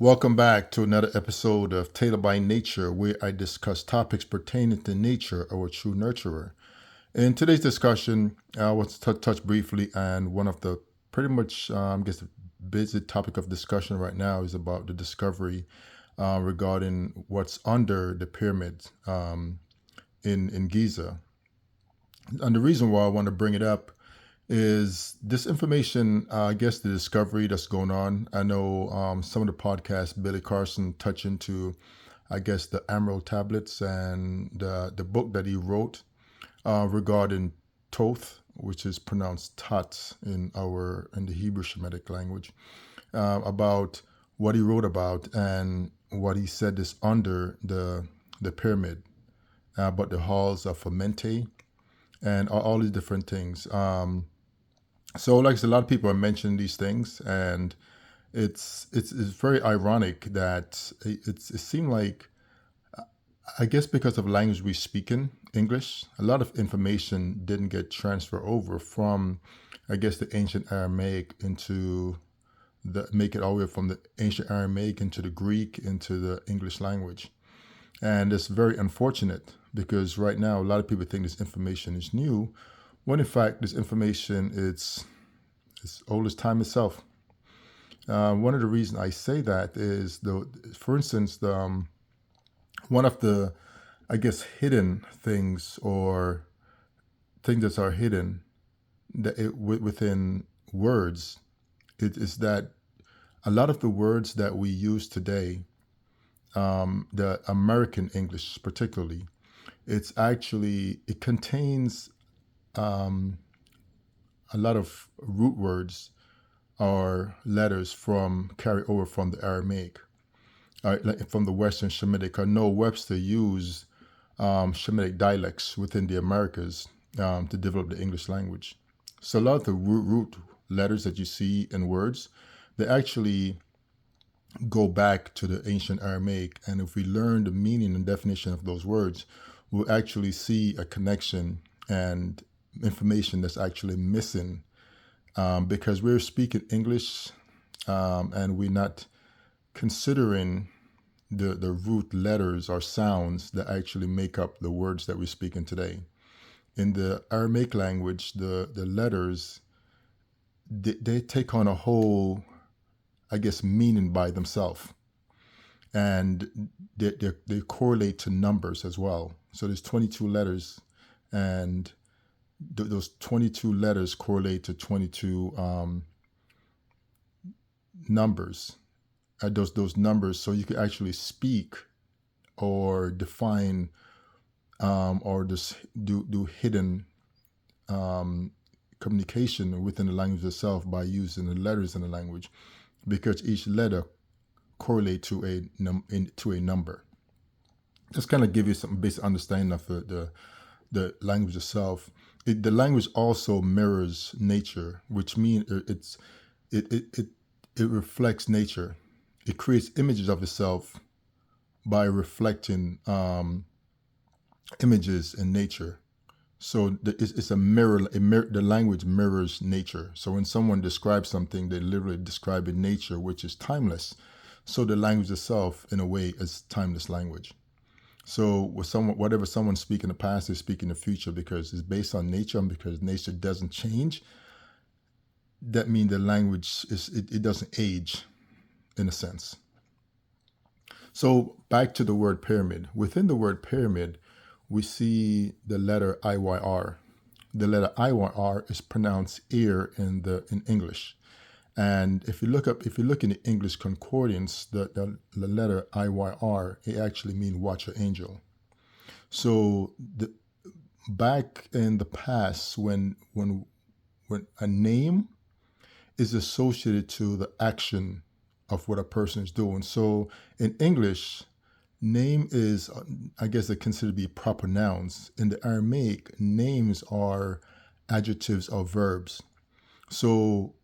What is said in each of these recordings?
Welcome back to another episode of Taylor by Nature, where I discuss topics pertaining to nature, our true nurturer. In today's discussion, I want to touch briefly on one of the pretty much, I guess, the busy topic of discussion right now is about the discovery regarding what's under the pyramid in Giza. And the reason why I want to bring it up is this information, I guess the discovery that's going on. I know some of the podcasts, Billy Carson touch into, I guess, the Emerald tablets and the book that he wrote regarding Thoth, which is pronounced Tat in the Hebrew Shemitic language, about what he wrote about and what he said is under the pyramid, about the halls of Amenti and all these different things. So, like I said, a lot of people are mentioning these things, and it's very ironic that it seemed like, I guess, because of language we speak in English, a lot of information didn't get transferred over from, I guess, the ancient Aramaic into make it all the way from the ancient Aramaic into the Greek into the English language, and it's very unfortunate because right now a lot of people think this information is new, when in fact this information it's old as time itself. One of the reasons I say that is, for instance, one of the, I guess, hidden things or things that are hidden within words is that a lot of the words that we use today, the American English particularly, it contains a lot of root words or letters carry over from the Aramaic, like from the Western Shemitic. I know Webster used Shemitic dialects within the Americas to develop the English language. So a lot of the root letters that you see in words, they actually go back to the ancient Aramaic. And if we learn the meaning and definition of those words, we'll actually see a connection and information that's actually missing, because we're speaking English and we're not considering the root letters or sounds that actually make up the words that we're speaking today. In the Aramaic language, the letters, they take on a whole, I guess, meaning by themselves, and they correlate to numbers as well. So there's 22 letters, and those 22 letters correlate to 22 numbers. Those numbers, so you can actually speak or define or just do hidden communication within the language itself by using the letters in the language, because each letter correlate to a number. Just kind of give you some basic understanding of the language itself. The language also mirrors nature, which means it reflects nature. It creates images of itself by reflecting images in nature. So it's a mirror. The language mirrors nature. So when someone describes something, they literally describe in nature, which is timeless. So the language itself, in a way, is timeless language. So whatever someone speak in the past, they speak in the future because it's based on nature, and because nature doesn't change. That means the language it doesn't age, in a sense. So back to the word pyramid. Within the word pyramid, we see the letter IYR. The letter IYR is pronounced ear in English. And if you look in the English concordance, the letter IYR, it actually means watcher angel. So back in the past, when a name is associated to the action of what a person is doing. So in English, name is, I guess, they're considered to be proper nouns. In the Aramaic, names are adjectives or verbs. So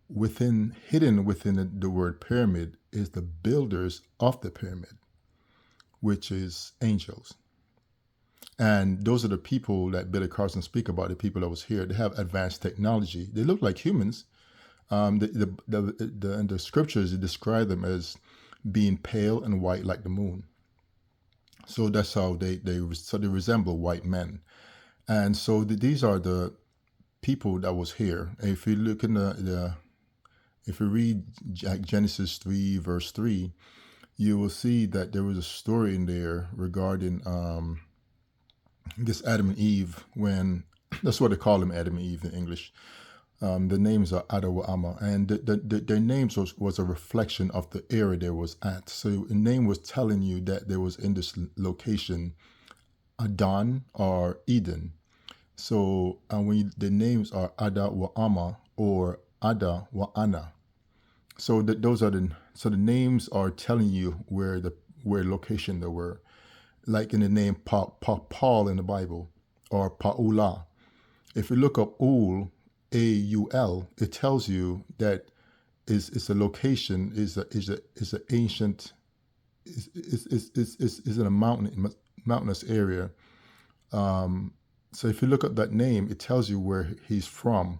hidden within the word pyramid is the builders of the pyramid, which is angels. And those are the people that Billy Carson speak about, the people that was here. They have advanced technology. They look like humans. In the scriptures, they describe them as being pale and white like the moon. So that's how they resemble white men. And so these are the people that was here. If you look in if you read Genesis 3 verse 3, you will see that there was a story in there regarding this Adam and Eve. When that's what they call them, Adam and Eve in English. The names are Adawa'ama, and their names was a reflection of the area they was at. So the name was telling you that there was in this location Adon or Eden. So when the names are Adawa'ama or Adawa'ana. So those are the names are telling you where location they were. Like in the name Paul in the Bible, or Paula. If you look up Ul, Aul, it tells you that is a location, is an ancient, is in a mountainous area. So if you look up that name, it tells you where he's from.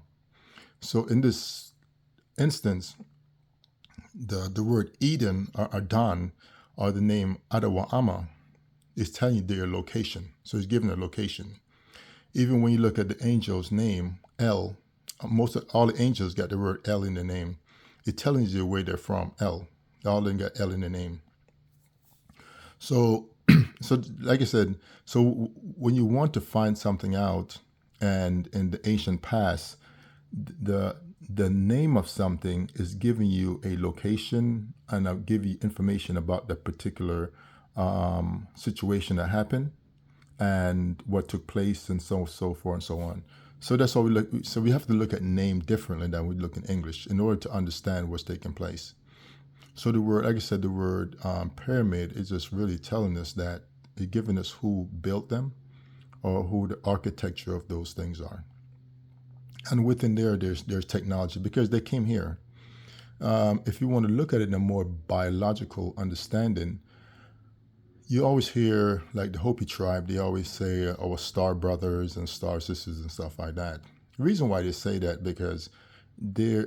So in this instance, the word Eden or Adon, or the name Adawa'ama, is telling you their location. So it's given a location. Even when you look at the angel's name, El, all the angels got the word El in the name. It telling you where they're from, El. All of them got El in the name. So, so like I said, so when you want to find something out, and in the ancient past, the name of something is giving you a location, and I'll give you information about the particular situation that happened and what took place, and so forth and so on. So that's why we look. So we have to look at name differently than we look in English in order to understand what's taking place. So the word, like I said, the word pyramid is just really telling us that it's giving us who built them, or who the architecture of those things are. And within there's technology, because they came here. If you want to look at it in a more biological understanding, you always hear, like the Hopi tribe, they always say, our star brothers and star sisters and stuff like that. The reason why they say that, because they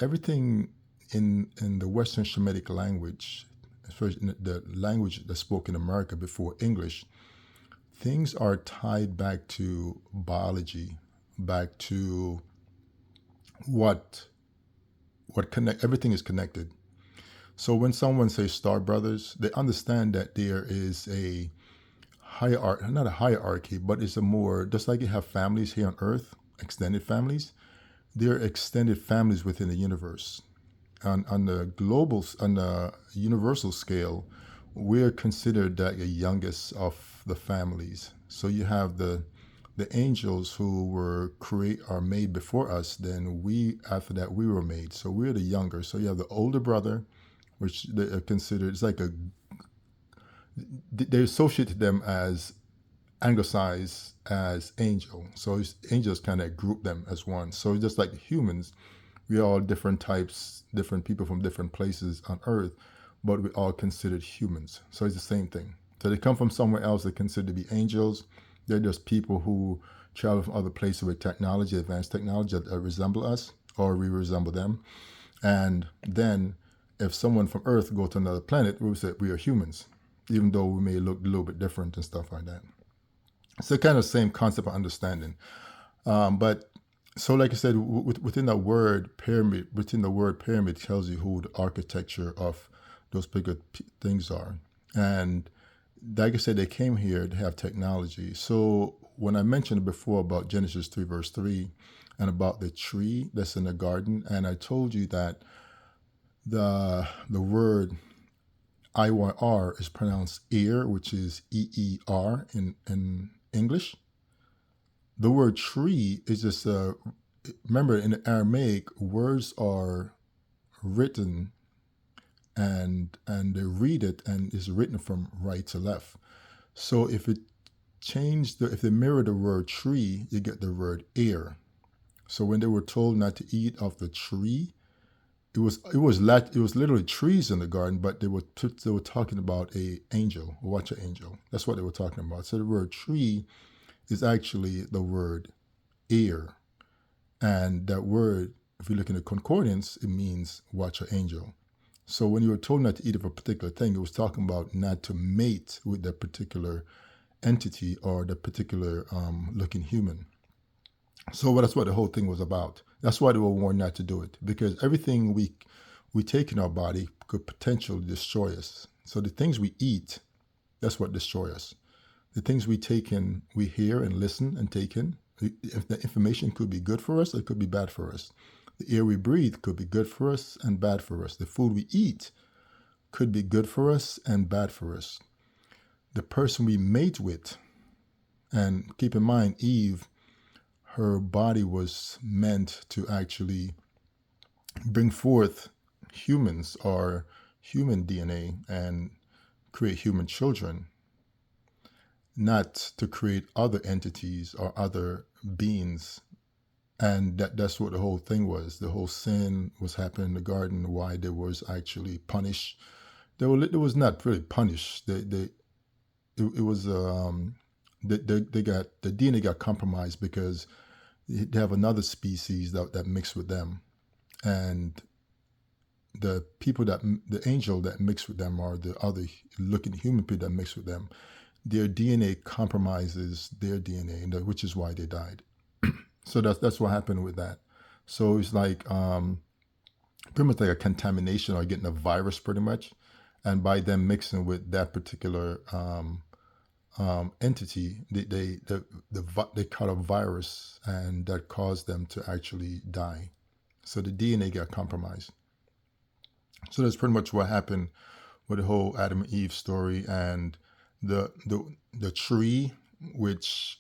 everything in the Western Shemitic language, especially the language that's spoken in America before English, things are tied back to biology, back to what connect. Everything is connected. So when someone says Star Brothers, they understand that there is a hierarchy, not a hierarchy, but it's a more, just like you have families here on Earth, extended families, there are extended families within the universe. On the global, on the universal scale, we're considered the youngest of the families. So you have the angels who are made before us. Then after that we were made. So we're the younger. So you have the older brother, which they are considered, it's like they associate them as anglicized as angel. So angels kind of group them as one. So just like humans, we are all different types, different people from different places on earth, but we all considered humans. So it's the same thing. So they come from somewhere else, they're considered to be angels. They're just people who travel from other places with technology, advanced technology that resemble us, or we resemble them. And then if someone from Earth go to another planet, we would say we are humans, even though we may look a little bit different and stuff like that. So kind of same concept of understanding. But so like I said, within the word pyramid tells you who the architecture of those bigger things are. And like I said, they came here to have technology. So when I mentioned before about Genesis 3 verse 3 and about the tree that's in the garden, and I told you that the word IYR is pronounced ear, which is EER in English. The word tree is just remember, in Aramaic, words are written and they read it, and it's written from right to left. So if they mirror the word tree, you get the word ear. So when they were told not to eat of the tree, it was literally trees in the garden, but they were talking about a angel, a watcher angel. That's what they were talking about. So the word tree is actually the word ear, and that word, if you look in the concordance, it means watcher angel. So when you were told not to eat of a particular thing, it was talking about not to mate with that particular entity or the particular looking human. So that's what the whole thing was about. That's why they were warned not to do it, because everything we take in our body could potentially destroy us. So the things we eat, that's what destroy us. The things we take in, we hear and listen and take in, if the information could be good for us, it could be bad for us. The air we breathe could be good for us and bad for us. The food we eat could be good for us and bad for us. The person we mate with, and keep in mind, Eve, her body was meant to actually bring forth humans or human DNA and create human children, not to create other entities or other beings. And that's what the whole thing was. The whole sin was happening in the garden, why they was actually punished. They was not really punished. It was they got the DNA got compromised because they have another species that mixed with them, and the people the angel that mixed with them, or the other looking human people that mixed with them, their DNA compromises their DNA, which is why they died. So that's what happened with that. So it's like pretty much like a contamination or getting a virus, pretty much, and by them mixing with that particular entity, they caught a virus, and that caused them to actually die. So the DNA got compromised. So that's pretty much what happened with the whole Adam and Eve story, and the tree, which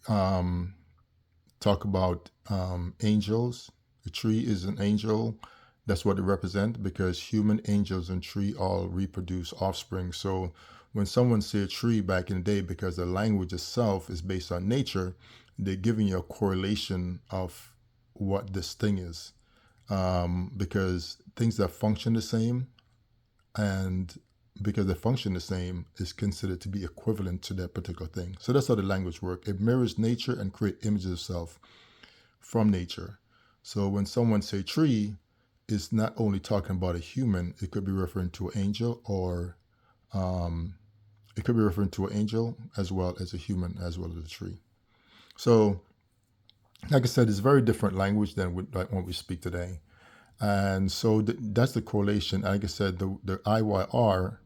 talk about angels. The tree is an angel. That's what it represents, because human, angels, and tree all reproduce offspring. So when someone say a tree back in the day, because the language itself is based on nature, they're giving you a correlation of what this thing is, because things that function the same, and because they function the same, is considered to be equivalent to that particular thing. So that's how the language works. It mirrors nature and create images of self from nature. So when someone say tree, it's not only talking about a human, it could be referring to an angel, or it could be referring to an angel as well as a human, as well as a tree. So like I said, it's very different language than like what we speak today. And so that's the correlation. Like I said, the IYR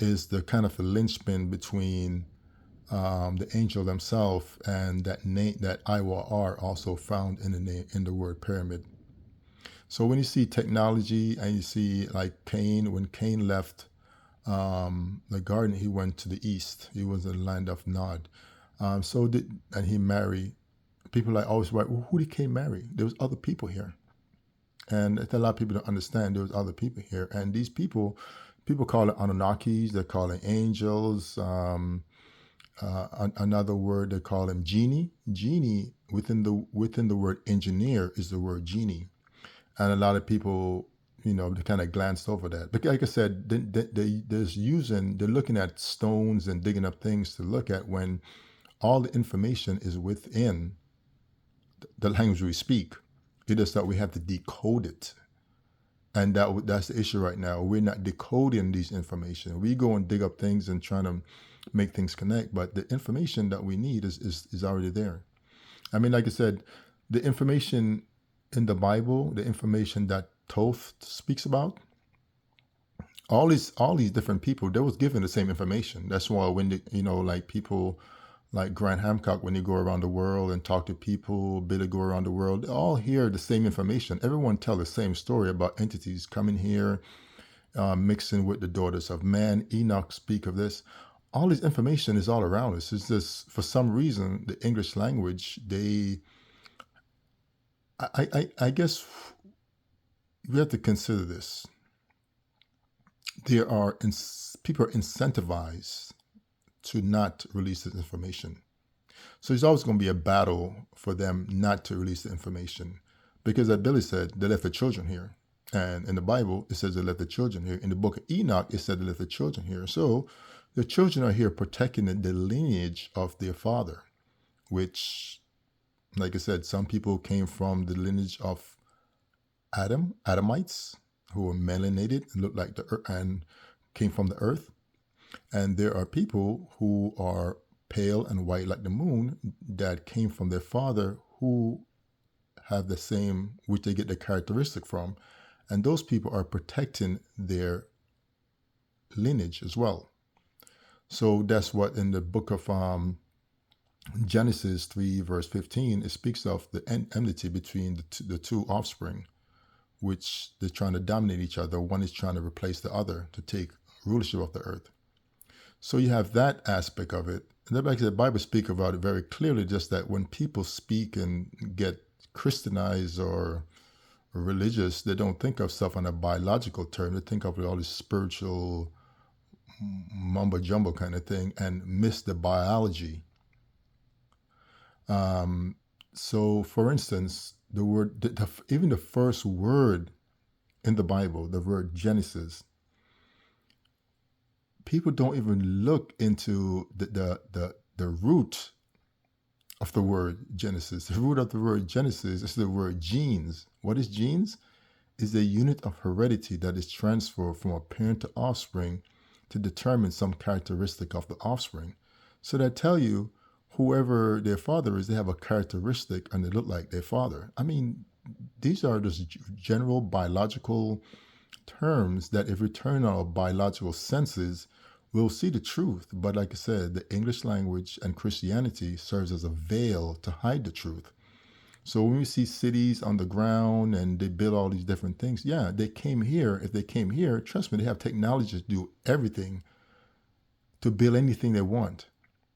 is the kind of a linchpin between the angel themselves and that name, that IYR, also found in the name, in the word pyramid. So when you see technology, and you see like Cain, when Cain left the garden, he went to the east. He was in the land of Nod. And he married. People like always write, well, who did Cain marry? There was other people here. And a lot of people don't understand there was other people here. And these people call it Anunnakis, they call it angels. Another word, they call them genie. Genie, within the word engineer, is the word genie. And a lot of people, they kind of glanced over that. But like I said, they're looking at stones and digging up things to look at, when all the information is within the language we speak. It is that we have to decode it. And that's the issue right now. We're not decoding these information. We go and dig up things and trying to make things connect, but the information that we need is already there. I mean, like I said, the information in the Bible, the information that Thoth speaks about, all these different people, they was given the same information. That's why when like people like Grant Hancock, when they go around the world and talk to people, Billy go around the world, they all hear the same information. Everyone tell the same story about entities coming here, mixing with the daughters of man. Enoch speak of this. All this information is all around us. It's just, for some reason, the English language, I guess we have to consider this. People are incentivized to not release this information. So there's always going to be a battle for them not to release the information, because as Billy said, they left the children here. And in the Bible, it says they left the children here. In the book of Enoch, it said they left the children here. So the children are here protecting the lineage of their father, which, like I said, some people came from the lineage of Adamites, who are melanated and look like the earth and came from the earth. And there are people who are pale and white like the moon that came from their father who have the same, which they get the characteristic from. And those people are protecting their lineage as well. So that's what in the book of Genesis 3 verse 15, it speaks of the enmity between the two offspring, which they're trying to dominate each other. One is trying to replace the other to take rulership of the earth. So you have that aspect of it. And then, like the Bible speaks about it very clearly, just that when people speak and get Christianized or religious, they don't think of stuff on a biological term. They think of all this spiritual mumbo jumbo kind of thing and miss the biology. So, for instance, the word, even the first word in the Bible, the word Genesis, people don't even look into the root of the word Genesis. The root of the word Genesis is the word genes. What is genes? Is a unit of heredity that is transferred from a parent to offspring to determine some characteristic of the offspring. So that tell you whoever their father is, they have a characteristic and they look like their father. I mean, these are just general biological terms that if we turn our biological senses, we'll see the truth. But like I said, the English language and Christianity serves as a veil to hide the truth. So when we see cities on the ground and they build all these different things, yeah, they came here. If they came here, trust me, they have technology to do everything, to build anything they want.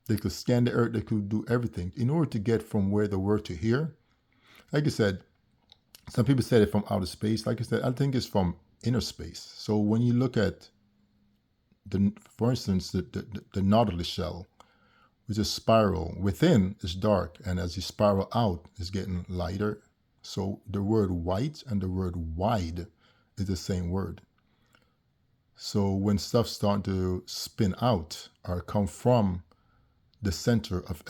They could scan the earth, they could do everything. In order to get from where they were to here, like I said, some people said it from outer space. Like I said, I think it's from inner space. So when you look at, for instance, the Nautilus shell, which is spiral, within is dark, and as you spiral out, it's getting lighter. So the word white and the word wide is the same word. So when stuff start to spin out or come from the center of,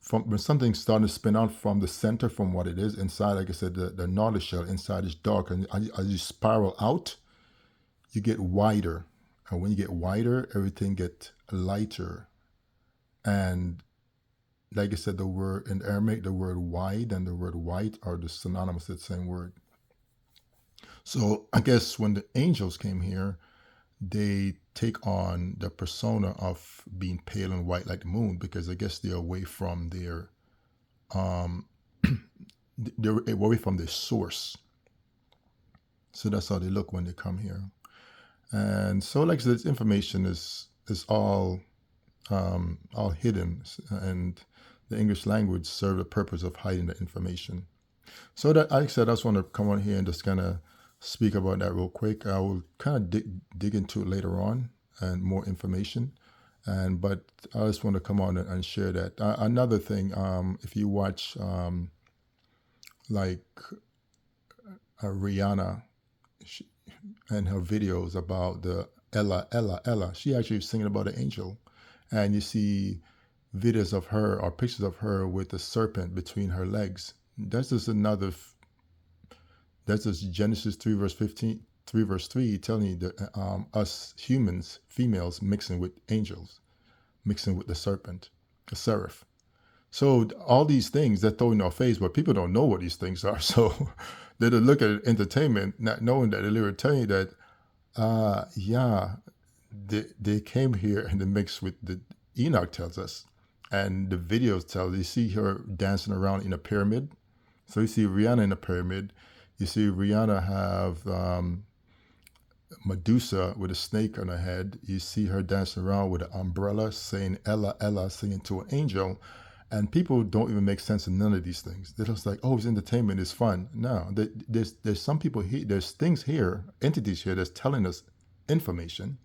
from when something's starting to spin out from the center, from what it is inside, like I said, the Nautilus shell inside is dark, and as you spiral out, you get wider. And when you get wider, everything gets lighter. And like I said, the word in Aramaic, the word wide and the word white are the synonymous, the same word. So I guess when the angels came here, they take on the persona of being pale and white like the moon, because I guess they're away from their they're away from their source. So that's how they look when they come here. And so, like I said, this information is all hidden, and the English language serves the purpose of hiding the information. So that, like I said, I just want to come on here and just kind of speak about that real quick. I will kind of dig into it later on and more information. But I just want to come on and share that. Another thing, if you watch like Rihanna and her videos about the Ella, she actually was singing about an angel, and you see videos of her or pictures of her with a serpent between her legs. That's just that's just Genesis 3 verse 15, 3 verse 3, telling you that us humans, females, mixing with angels, mixing with the serpent, the seraph. So all these things they're throwing in our face, but people don't know what these things are. So they look at entertainment, not knowing that they're literally telling you that, they came here and they mixed with the Enoch tells us, and the videos tell you see her dancing around in a pyramid. So you see Rihanna in a pyramid. You see Rihanna have Medusa with a snake on her head. You see her dancing around with an umbrella, saying Ella, Ella, singing to an angel. And people don't even make sense of none of these things. They're just like, oh, it's entertainment, it's fun. No, there's some people here, there's things here, entities here that's telling us information,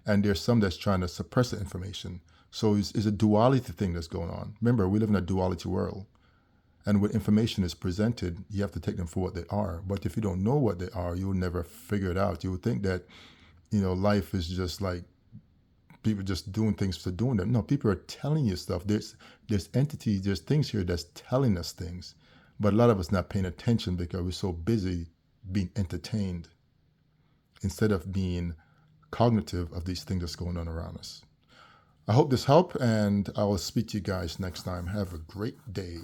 and there's some that's trying to suppress the information. So it's a duality thing that's going on. Remember, we live in a duality world. And when information is presented, you have to take them for what they are. But if you don't know what they are, you'll never figure it out. You would think that, life is just like people just doing things for doing them. No, people are telling you stuff. There's entities, there's things here that's telling us things. But a lot of us not paying attention because we're so busy being entertained instead of being cognitive of these things that's going on around us. I hope this helped, and I will speak to you guys next time. Have a great day.